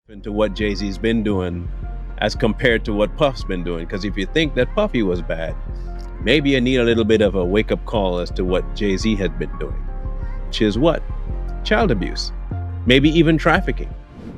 into what Jay Z's been doing as compared to what Puff's been doing. Because if you think that Puffy was bad, maybe you need a little bit of a wake-up call as to what Jay Z had been doing, which is what? Child abuse, maybe even trafficking.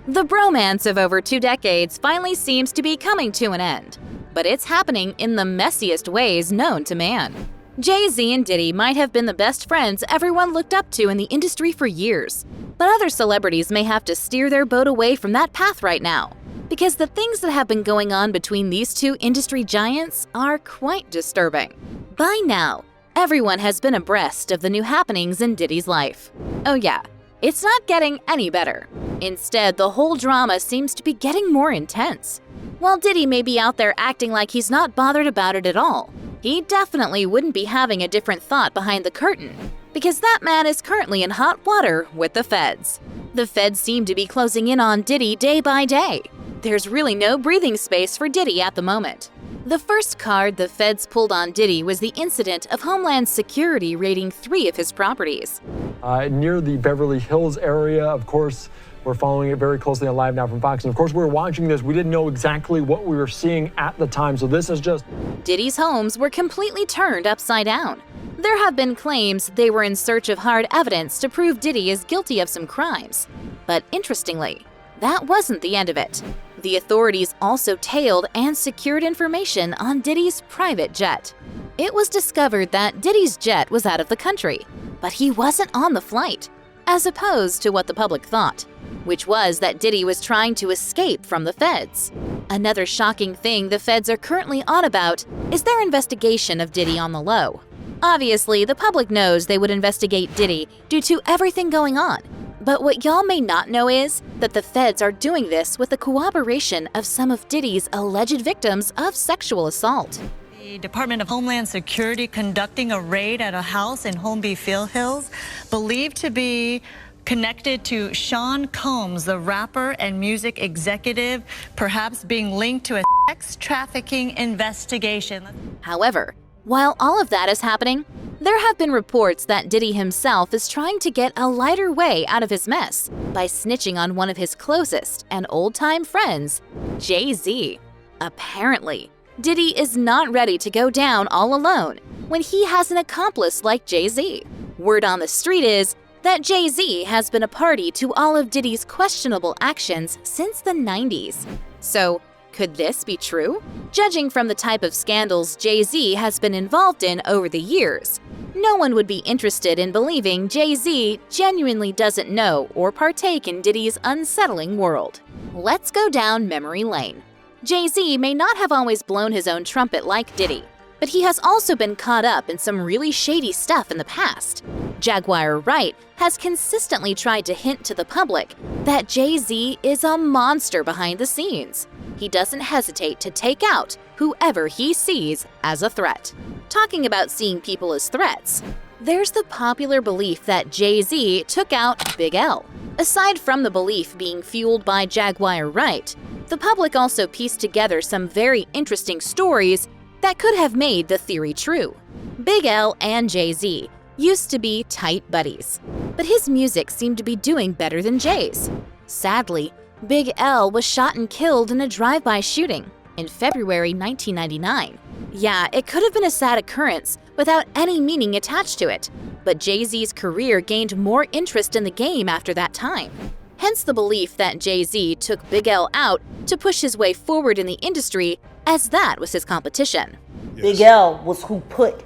The bromance of over 2 decades finally seems to be coming to an end, but it's happening in the messiest ways known to man. Jay Z and Diddy might have been the best friends everyone looked up to in the industry for years, but other celebrities may have to steer their boat away from that path right now, because the things that have been going on between these two industry giants are quite disturbing. By now, everyone has been abreast of the new happenings in Diddy's life. Oh yeah, it's not getting any better. Instead, the whole drama seems to be getting more intense. While Diddy may be out there acting like he's not bothered about it at all, he definitely wouldn't be having a different thought behind the curtain, because that man is currently in hot water with the feds. The feds seem to be closing in on Diddy day by day. There's really no breathing space for Diddy at the moment. The first card the feds pulled on Diddy was the incident of Homeland security raiding 3 of his properties. Near the Beverly Hills area, of course, we're following it very closely on Live Now from Fox. And of course, we were watching this. We didn't know exactly what we were seeing at the time. So this is just... Diddy's homes were completely turned upside down. There have been claims they were in search of hard evidence to prove Diddy is guilty of some crimes. But interestingly, that wasn't the end of it. The authorities also tailed and secured information on Diddy's private jet. It was discovered that Diddy's jet was out of the country, but he wasn't on the flight, as opposed to what the public thought, which was that Diddy was trying to escape from the feds. Another shocking thing the feds are currently on about is their investigation of Diddy on the low. Obviously, the public knows they would investigate Diddy due to everything going on. But what y'all may not know is that the feds are doing this with the cooperation of some of Diddy's alleged victims of sexual assault. The Department of Homeland Security conducting a raid at a house in Holmby Hills, believed to be connected to Sean Combs, the rapper and music executive, perhaps being linked to a sex trafficking investigation. However, while all of that is happening, there have been reports that Diddy himself is trying to get a lighter way out of his mess by snitching on one of his closest and old-time friends, Jay Z. Apparently, Diddy is not ready to go down all alone when he has an accomplice like Jay Z. Word on the street is that Jay Z has been a party to all of Diddy's questionable actions since the 90s. So, could this be true? Judging from the type of scandals Jay Z has been involved in over the years, no one would be interested in believing Jay Z genuinely doesn't know or partake in Diddy's unsettling world. Let's go down memory lane. Jay Z may not have always blown his own trumpet like Diddy, but he has also been caught up in some really shady stuff in the past. Jaguar Wright has consistently tried to hint to the public that Jay Z is a monster behind the scenes. He doesn't hesitate to take out whoever he sees as a threat. Talking about seeing people as threats, there's the popular belief that Jay Z took out Big L. Aside from the belief being fueled by Jaguar Wright, the public also pieced together some very interesting stories that could have made the theory true. Big L and Jay Z used to be tight buddies, but his music seemed to be doing better than Jay's. Sadly, Big L was shot and killed in a drive-by shooting in February 1999. Yeah, it could have been a sad occurrence without any meaning attached to it, but Jay Z's career gained more interest in the game after that time. Hence the belief that Jay Z took Big L out to push his way forward in the industry, as that was his competition. Yes. Big L was who put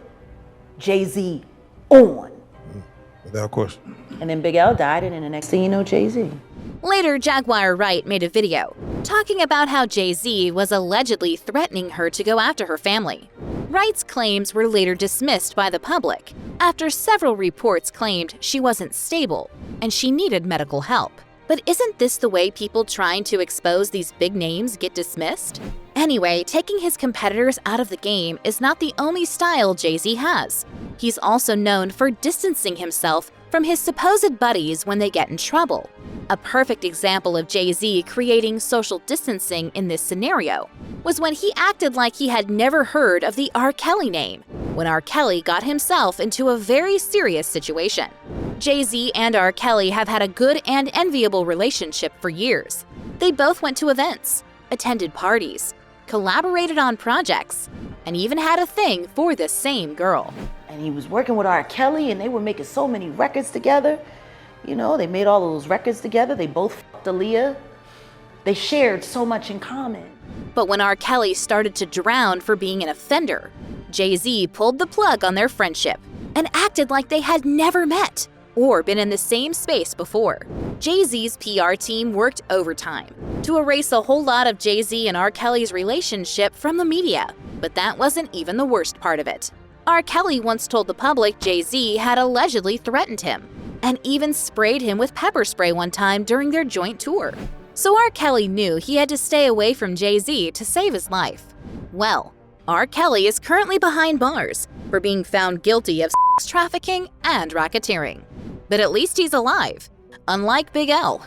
Jay Z on. Without question. And then Big L died, and then the next thing you know, Jay Z. Later, Jaguar Wright made a video talking about how Jay Z was allegedly threatening her to go after her family. Wright's claims were later dismissed by the public after several reports claimed she wasn't stable and she needed medical help. But isn't this the way people trying to expose these big names get dismissed? Anyway, taking his competitors out of the game is not the only style Jay Z has. He's also known for distancing himself from his supposed buddies when they get in trouble. A perfect example of Jay Z creating social distancing in this scenario was when he acted like he had never heard of the R. Kelly name, when R. Kelly got himself into a very serious situation. Jay Z and R. Kelly have had a good and enviable relationship for years. They both went to events, attended parties, collaborated on projects, and even had a thing for the same girl. And he was working with R. Kelly, and they were making so many records together. You know, they made all of those records together. They both fucked Aaliyah. They shared so much in common. But when R. Kelly started to drown for being an offender, Jay Z pulled the plug on their friendship and acted like they had never met or been in the same space before. Jay Z's PR team worked overtime to erase a whole lot of Jay Z and R. Kelly's relationship from the media, but that wasn't even the worst part of it. R. Kelly once told the public Jay Z had allegedly threatened him and even sprayed him with pepper spray one time during their joint tour. So R. Kelly knew he had to stay away from Jay Z to save his life. Well, R. Kelly is currently behind bars for being found guilty of sex trafficking and racketeering. But at least he's alive, unlike Big L.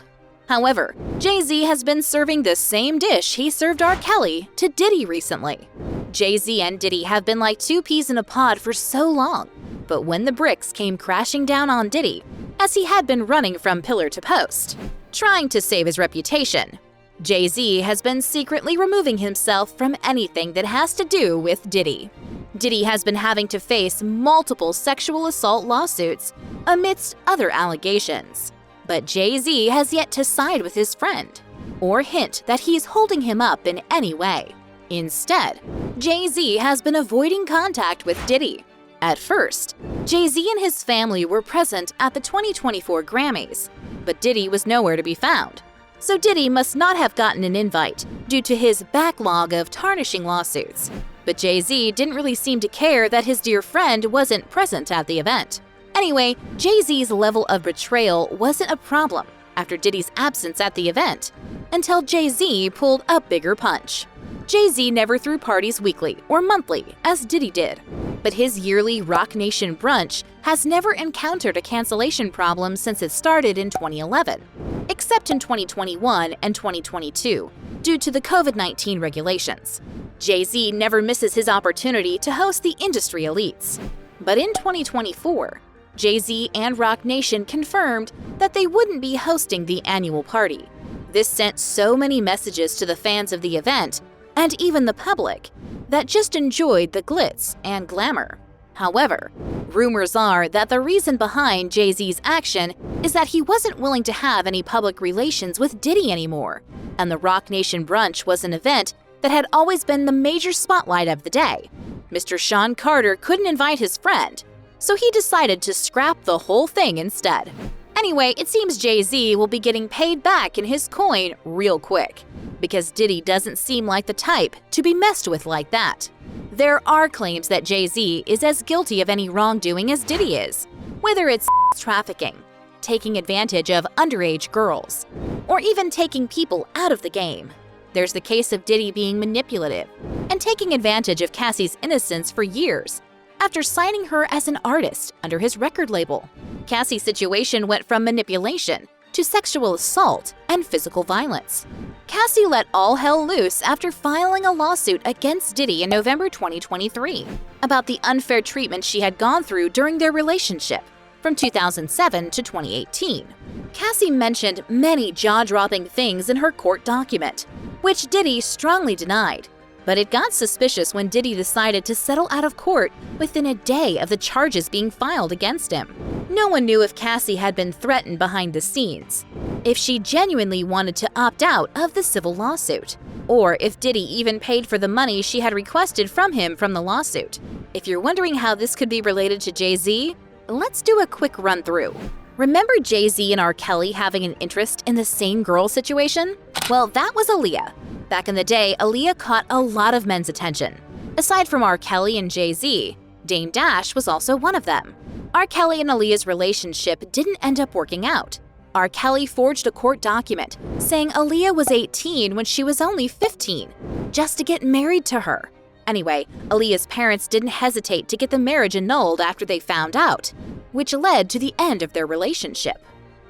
However, Jay Z has been serving the same dish he served R. Kelly to Diddy recently. Jay Z and Diddy have been like two peas in a pod for so long, but when the bricks came crashing down on Diddy, as he had been running from pillar to post, trying to save his reputation, Jay Z has been secretly removing himself from anything that has to do with Diddy. Diddy has been having to face multiple sexual assault lawsuits amidst other allegations. But Jay Z has yet to side with his friend or hint that he's holding him up in any way. Instead, Jay Z has been avoiding contact with Diddy. At first, Jay Z and his family were present at the 2024 Grammys, but Diddy was nowhere to be found. So Diddy must not have gotten an invite due to his backlog of tarnishing lawsuits. But Jay Z didn't really seem to care that his dear friend wasn't present at the event. Anyway, Jay Z's level of betrayal wasn't a problem after Diddy's absence at the event, until Jay Z pulled a bigger punch. Jay Z never threw parties weekly or monthly as Diddy did, but his yearly Rock Nation brunch has never encountered a cancellation problem since it started in 2011, except in 2021 and 2022 due to the COVID-19 regulations. Jay Z never misses his opportunity to host the industry elites. But in 2024, Jay Z and Rock Nation confirmed that they wouldn't be hosting the annual party. This sent so many messages to the fans of the event, and even the public, that just enjoyed the glitz and glamour. However, rumors are that the reason behind Jay Z's action is that he wasn't willing to have any public relations with Diddy anymore, and the Rock Nation brunch was an event that had always been the major spotlight of the day. Mr. Sean Carter couldn't invite his friend, so he decided to scrap the whole thing instead. Anyway, it seems Jay Z will be getting paid back in his coin real quick, because Diddy doesn't seem like the type to be messed with like that. There are claims that Jay Z is as guilty of any wrongdoing as Diddy is, whether it's trafficking, taking advantage of underage girls, or even taking people out of the game. There's the case of Diddy being manipulative and taking advantage of Cassie's innocence for years after signing her as an artist under his record label. Cassie's situation went from manipulation to sexual assault and physical violence. Cassie let all hell loose after filing a lawsuit against Diddy in November 2023 about the unfair treatment she had gone through during their relationship from 2007 to 2018. Cassie mentioned many jaw-dropping things in her court document, which Diddy strongly denied. But it got suspicious when Diddy decided to settle out of court within a day of the charges being filed against him. No one knew if Cassie had been threatened behind the scenes, if she genuinely wanted to opt out of the civil lawsuit, or if Diddy even paid for the money she had requested from him from the lawsuit. If you're wondering how this could be related to Jay Z, let's do a quick run-through. Remember Jay Z and R. Kelly having an interest in the same girl situation? Well, that was Aaliyah. Back in the day, Aaliyah caught a lot of men's attention. Aside from R. Kelly and Jay Z, Dame Dash was also one of them. R. Kelly and Aaliyah's relationship didn't end up working out. R. Kelly forged a court document saying Aaliyah was 18 when she was only 15, just to get married to her. Anyway, Aaliyah's parents didn't hesitate to get the marriage annulled after they found out, which led to the end of their relationship.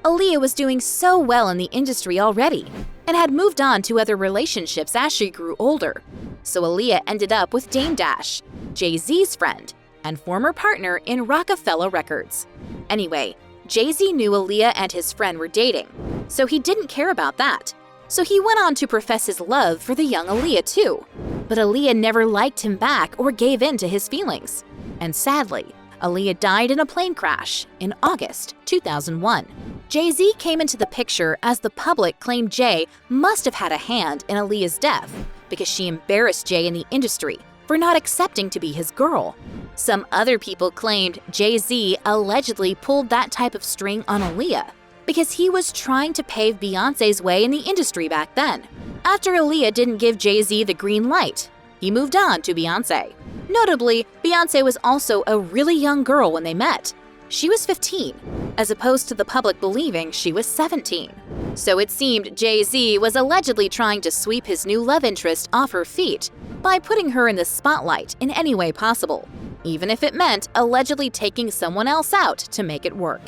Aaliyah was doing so well in the industry already and had moved on to other relationships as she grew older. So Aaliyah ended up with Dame Dash, Jay Z's friend, and former partner in Rockefeller Records. Anyway, Jay Z knew Aaliyah and his friend were dating, so he didn't care about that. So he went on to profess his love for the young Aaliyah too. But Aaliyah never liked him back or gave in to his feelings. And sadly, Aaliyah died in a plane crash in August 2001. Jay Z came into the picture as the public claimed Jay must have had a hand in Aaliyah's death because she embarrassed Jay in the industry for not accepting to be his girl. Some other people claimed Jay Z allegedly pulled that type of string on Aaliyah because he was trying to pave Beyoncé's way in the industry back then. After Aaliyah didn't give Jay Z the green light, he moved on to Beyoncé. Notably, Beyoncé was also a really young girl when they met. She was 15, as opposed to the public believing she was 17. So it seemed Jay Z was allegedly trying to sweep his new love interest off her feet by putting her in the spotlight in any way possible, even if it meant allegedly taking someone else out to make it work.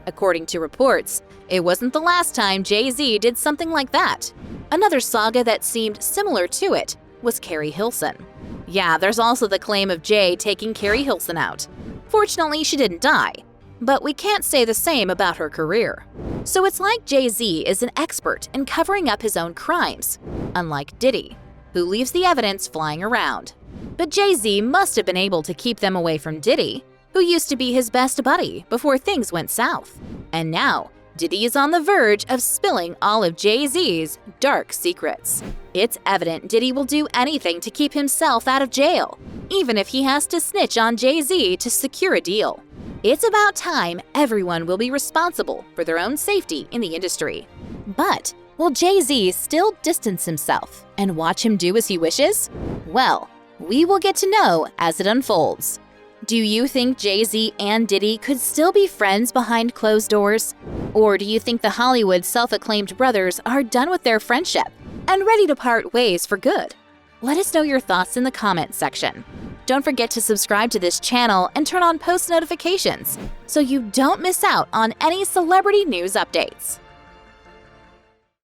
According to reports, it wasn't the last time Jay Z did something like that. Another saga that seemed similar to it was Carrie Hilson. Yeah, there's also the claim of Jay taking Carrie Hilson out. Fortunately, she didn't die, but we can't say the same about her career. So it's like Jay Z is an expert in covering up his own crimes, unlike Diddy, who leaves the evidence flying around. But Jay Z must have been able to keep them away from Diddy, who used to be his best buddy before things went south. And now, Diddy is on the verge of spilling all of Jay Z's dark secrets. It's evident Diddy will do anything to keep himself out of jail, even if he has to snitch on Jay Z to secure a deal. It's about time everyone will be responsible for their own safety in the industry. But will Jay Z still distance himself and watch him do as he wishes? Well, we will get to know as it unfolds. Do you think Jay Z and Diddy could still be friends behind closed doors? Or do you think the Hollywood self-acclaimed brothers are done with their friendship and ready to part ways for good? Let us know your thoughts in the comments section. Don't forget to subscribe to this channel and turn on post notifications so you don't miss out on any celebrity news updates.